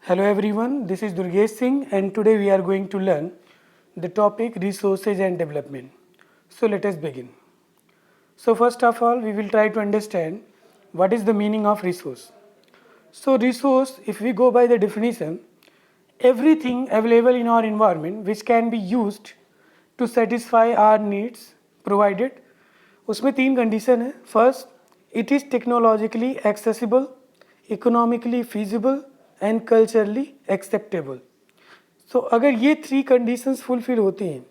Hello everyone, this is Durgesh Singh and today we are going to learn the topic resources and development. So let us begin. So first of all, we will try to understand what is the meaning of resource. So resource, if we go by the definition, everything available in our environment which can be used to satisfy our needs provided. उसमें तीन condition है. First, it is technologically accessible, economically feasible and culturally acceptable. So अगर ये three conditions fulfil होती हैं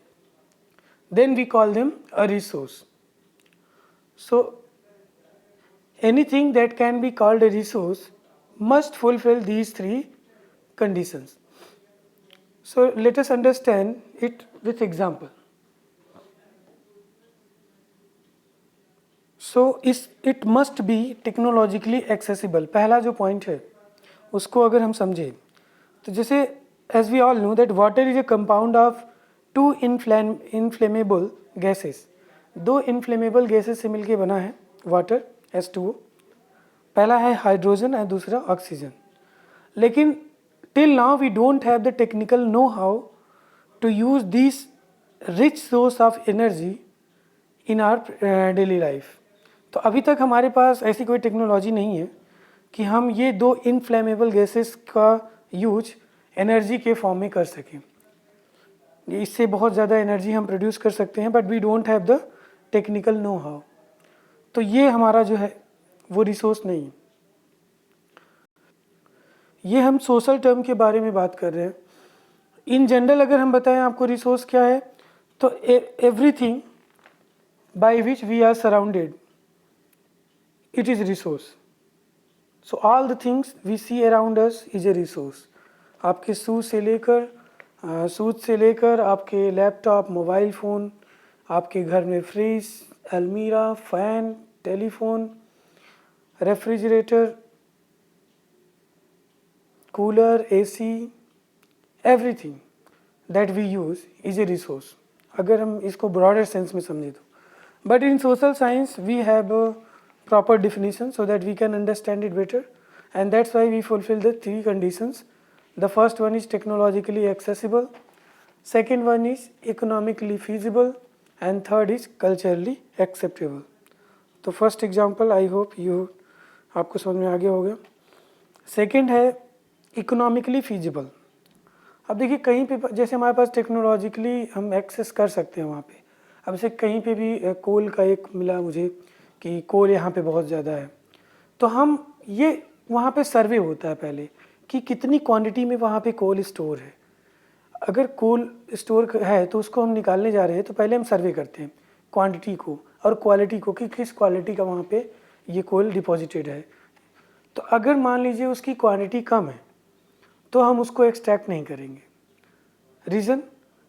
then we call them a resource. So anything that can be called a resource must fulfill these three conditions. So let us understand it with example. So it must be technologically accessible. पहला जो point है उसको अगर हम समझें तो जैसे as we all know that water is a compound of two inflammable gases. दो inflammable gases से मिलके बना है वाटर H2O. पहला है हाइड्रोजन और दूसरा ऑक्सीजन. लेकिन till now we don't have the technical know how to use this rich source of energy in our daily life. तो अभी तक हमारे पास ऐसी कोई टेक्नोलॉजी नहीं है कि हम ये दो इनफ्लेमेबल गैसेस का यूज एनर्जी के फॉर्म में कर सकें. इससे बहुत ज़्यादा एनर्जी हम प्रोड्यूस कर सकते हैं but we don't have the technical know how. तो ये हमारा जो है वो रिसोर्स नहीं. ये हम सोशल टर्म के बारे में बात कर रहे हैं. इन जनरल अगर हम बताएं आपको रिसोर्स क्या है तो everything by which we are surrounded it is resource. So all the things we see around us is a resource. आपके शूज़ से लेकर आपके लैपटॉप, मोबाइल फ़ोन, आपके घर में फ्रिज, अलमीरा, fan, telephone, refrigerator, cooler, AC, everything that we use is a resource अगर हम इसको ब्रॉडर सेंस में समझें तो. But in social science we have a proper definition so that we can understand it better, and that's why we fulfill the three conditions. The first one is technologically accessible, second one is economically feasible, and third is culturally acceptable. तो first example I hope आपको समझ में आ गया होगा. Second है economically feasible. अब देखिए कहीं पे जैसे हमारे पास टेक्नोलॉजिकली हम एक्सेस कर सकते हैं वहाँ पे. अब जैसे कहीं पे भी कोल का एक मिला मुझे कि कोल यहाँ पे बहुत ज़्यादा है तो हम ये वहाँ पे सर्वे होता है पहले कि कितनी क्वांटिटी में वहाँ पे कोल स्टोर है. अगर कोल स्टोर है तो उसको हम निकालने जा रहे हैं तो पहले हम सर्वे करते हैं क्वांटिटी को और क्वालिटी को कि किस क्वालिटी का वहाँ पे ये कोल डिपॉजिटेड है. तो अगर मान लीजिए उसकी क्वांटिटी कम है तो हम उसको एक्सट्रैक्ट नहीं करेंगे.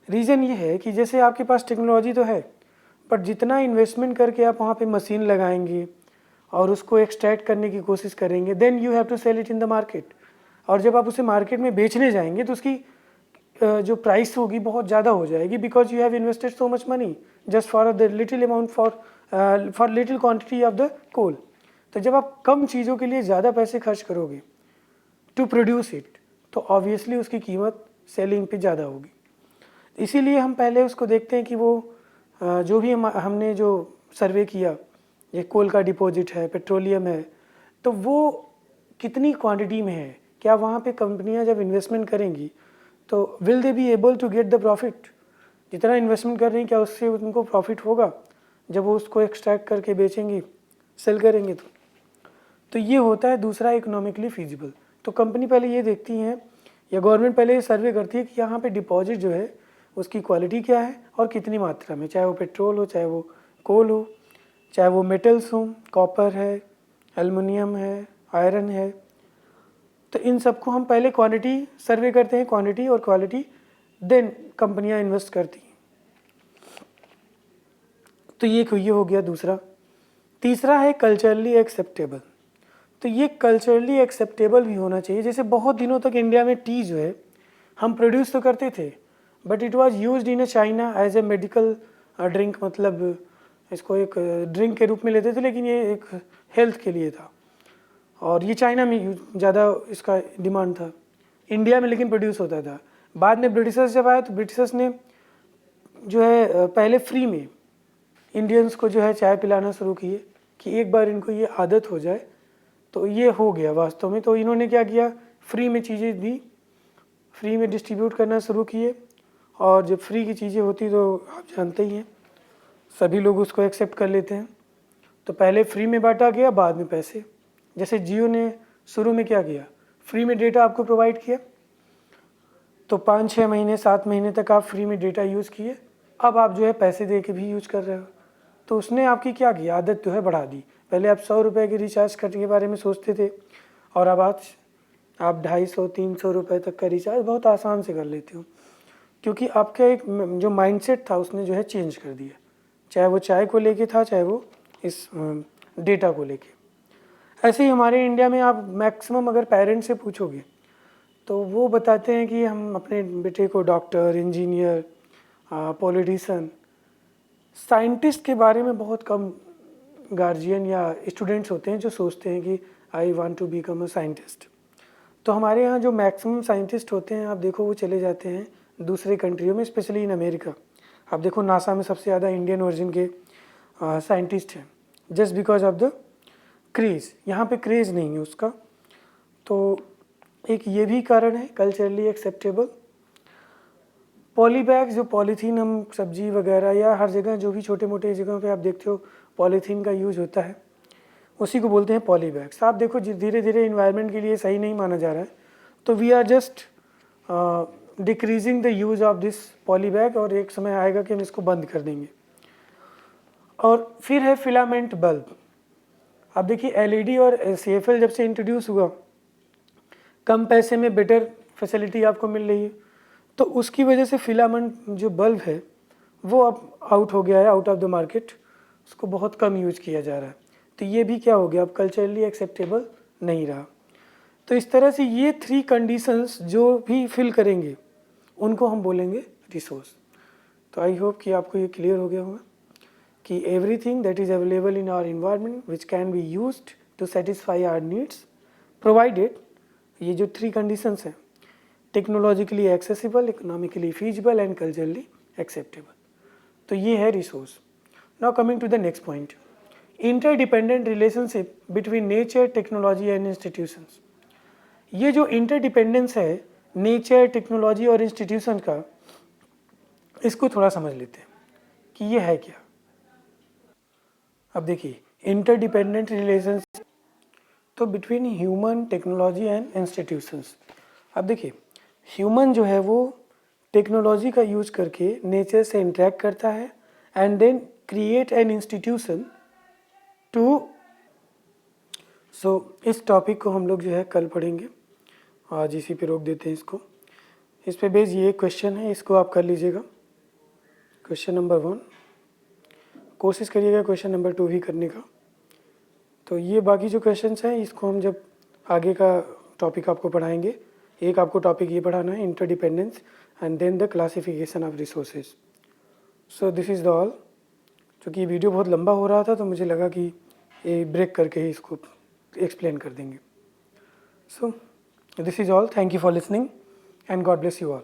रीज़न ये है कि जैसे आपके पास टेक्नोलॉजी तो है बट जितना इन्वेस्टमेंट करके आप वहाँ पे मशीन लगाएंगे और उसको एक्सट्रैक्ट करने की कोशिश करेंगे then you have to sell it in the market. और जब आप उसे मार्केट में बेचने जाएंगे तो उसकी जो प्राइस होगी बहुत ज़्यादा हो जाएगी because you have invested so much money just for the little amount for little quantity of the coal. तो जब आप कम चीज़ों के लिए ज़्यादा पैसे खर्च करोगे टू प्रोड्यूस इट तो ऑब्वियसली उसकी कीमत सेलिंग पे ज़्यादा होगी. इसीलिए हम पहले उसको देखते हैं कि वो जो भी हमने जो सर्वे किया ये कोल का डिपॉजिट है, पेट्रोलियम है, तो वो कितनी क्वांटिटी में है. क्या वहाँ पे कंपनियाँ जब इन्वेस्टमेंट करेंगी तो will they be able to get the profit. जितना इन्वेस्टमेंट कर रही हैं क्या उससे उनको प्रॉफिट होगा जब वो उसको एक्सट्रैक्ट करके बेचेंगी, सेल करेंगे तो ये होता है दूसरा इकोनॉमिकली फीजिबल. तो कंपनी पहले ये देखती हैं या गवर्नमेंट पहले ये सर्वे करती है कि यहाँ पे डिपॉजिट जो है उसकी क्वालिटी क्या है और कितनी मात्रा में, चाहे वो पेट्रोल हो, चाहे वो कोल हो, चाहे वो मेटल्स हों, कॉपर है, एल्युमिनियम है, आयरन है. तो इन सबको हम पहले क्वांटिटी सर्वे करते हैं, क्वांटिटी और क्वालिटी, देन कंपनियां इन्वेस्ट करती हैं. तो ये हो गया दूसरा. तीसरा है कल्चरली एक्सेप्टेबल. तो ये कल्चरली एक्सेप्टेबल भी होना चाहिए. जैसे बहुत दिनों तक इंडिया में टी जो है हम प्रोड्यूस तो करते थे but it was used in China as a medical drink. मतलब इसको एक ड्रिंक के रूप में लेते थे लेकिन ये एक हेल्थ के लिए था और ये चाइना में ज़्यादा इसका डिमांड था. इंडिया में लेकिन प्रोड्यूस होता था। बाद में ब्रिटिशर्स जब आए तो ब्रिटिशर्स ने जो है पहले फ्री में इंडियंस को जो है चाय पिलाना शुरू किए कि एक बार इनको ये आदत हो जाए, तो ये हो गया वास्तव में। तो इन्होंने क्या किया, फ्री में चीज़ें दी, फ्री में डिस्ट्रीब्यूट करना शुरू किए। और जब फ्री की चीज़ें होती तो आप जानते ही हैं सभी लोग उसको एक्सेप्ट कर लेते हैं। तो पहले फ्री में बांटा गया, बाद में पैसे। जैसे जियो ने शुरू में क्या किया, फ्री में डेटा आपको प्रोवाइड किया, तो 5-6 महीने 7 महीने तक आप फ्री में डेटा यूज़ किए। अब आप जो है पैसे दे के भी यूज़ कर रहे हो। तो उसने आपकी क्या की, आदत जो है बढ़ा दी। पहले आप 100 रुपये के रिचार्ज करने के बारे में सोचते थे, और अब आज आप 250-300 रुपये तक का रिचार्ज बहुत आसान से कर लेते हो, क्योंकि आपका एक जो माइंडसेट था उसने जो है चेंज कर दिया, चाहे वो चाय को लेके था, चाहे वो इस डेटा को लेके। ऐसे ही हमारे इंडिया में आप मैक्सिमम अगर पेरेंट्स से पूछोगे तो वो बताते हैं कि हम अपने बेटे को डॉक्टर, इंजीनियर, पॉलिटिशियन, साइंटिस्ट के बारे में बहुत कम गार्जियन या स्टूडेंट्स होते हैं जो सोचते हैं कि I want to become a scientist. तो हमारे यहाँ जो मैक्सिमम साइंटिस्ट होते हैं, आप देखो वो चले जाते हैं दूसरे कंट्रियों में, स्पेशली इन अमेरिका। आप देखो नासा में सबसे ज़्यादा इंडियन ओरिजिन के साइंटिस्ट हैं, just because of the craze. यहाँ पे क्रेज़ नहीं है उसका, तो एक ये भी कारण है कल्चरली एक्सेप्टेबल। पॉली बैग्स, जो पॉलीथीन हम सब्जी वगैरह या हर जगह जो भी छोटे मोटे जगहों पे आप देखते हो पॉलीथीन का यूज होता है, उसी को बोलते हैं पॉली बैग्स। आप देखो धीरे धीरे इन्वायरमेंट के लिए सही नहीं माना जा रहा है, तो we are just decreasing the use of this poly bag, और एक समय आएगा कि हम इसको बंद कर देंगे। और फिर है फिलामेंट बल्ब। अब देखिए एलईडी और CFL जब से इंट्रोड्यूस हुआ, कम पैसे में बेटर फैसिलिटी आपको मिल रही है, तो उसकी वजह से फिलामेंट जो बल्ब है वो अब आउट हो गया है, आउट ऑफ द मार्केट। उसको बहुत कम यूज किया जा रहा है। तो ये भी क्या हो गया, अब कल्चरली एक्सेप्टेबल नहीं रहा। तो इस तरह से ये 3 कंडीशंस जो भी फिल करेंगे उनको हम बोलेंगे रिसोर्स। तो आई होप कि आपको ये क्लियर हो गया होगा कि everything that is available in our environment which can be used to satisfy our needs, provided ये जो 3 कंडीशंस हैं, technologically accessible, economically feasible and culturally acceptable. तो ये है resource. Now coming to the next point, interdependent relationship between nature, technology and institutions. ये जो interdependence है nature, technology और इंस्टीट्यूशन का, इसको थोड़ा समझ लेते हैं कि ये है क्या। अब देखिए इंटरडिपेंडेंट रिलेशनशिप तो between human, technology and institutions. अब देखिए ह्यूमन जो है वो टेक्नोलॉजी का यूज करके नेचर से इंटरेक्ट करता है and then create an institution too. So इस टॉपिक को हम लोग जो है कल पढ़ेंगे, आज इसी पे रोक देते हैं इसको। इस पे बेस ये क्वेश्चन है, इसको आप कर लीजिएगा। क्वेश्चन नंबर 1 कोशिश करिएगा क्वेश्चन नंबर 2 भी करने का। तो ये बाकी जो क्वेश्चंस हैं इसको हम जब आगे का टॉपिक आपको पढ़ाएंगे, एक आपको टॉपिक ये पढ़ाना है interdependence and then the classification of resources. So this is the all. क्योंकि ये वीडियो बहुत लंबा हो रहा था तो मुझे लगा कि ये ब्रेक करके ही इसको एक्सप्लेन कर देंगे। सो this is all. Thank you for listening and God bless you all.